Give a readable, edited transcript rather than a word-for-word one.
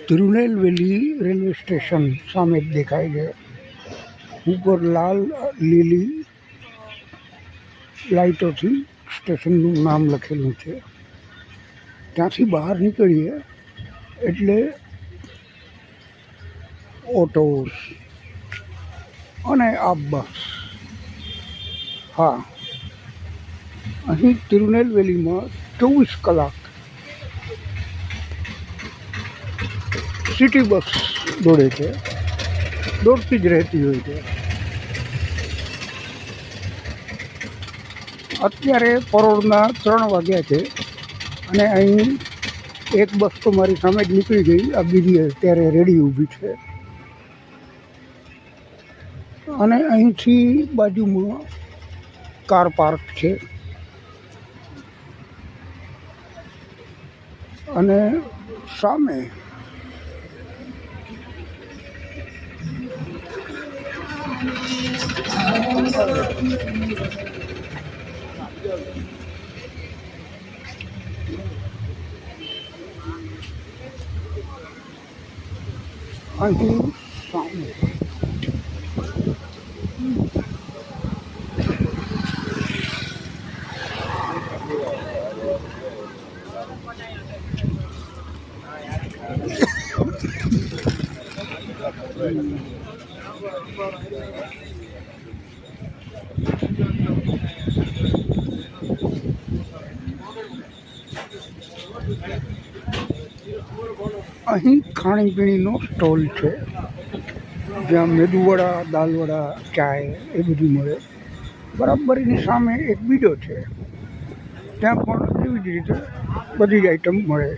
Tirunelveli railway station सामे देखाय છે। ઉપર લાલ લીલી લાઇટોથી સ્ટેશનનું નામ લખેલું છે। ત્યાંથી બહાર નીકળીએ એટલે ઓટોસ અને આ બસ, હા, અહીં તિરુનેલવેલીમાં 24 કલાક સિટી બસ દોડે છે, દોડતી જ રહેતી હોય છે। અત્યારે પરોળના 3 વાગ્યા છે અને અહીં એક બસ તો મારી સામે જ નીકળી ગઈ, આ બીજી અત્યારે રેડી ઊભી છે અને અહીંથી બાજુમાં કાર પાર્ક છે અને સામે અહીં સામે અહીં ખાણીપીણીનો સ્ટોલ છે, જ્યાં મેદુવડા, દાલવડા, ચાય એ બધું મળે। બરાબર એની સામે એક બીજો છે, ત્યાં પણ એવી જ રીતે બધી જ આઈટમ મળે।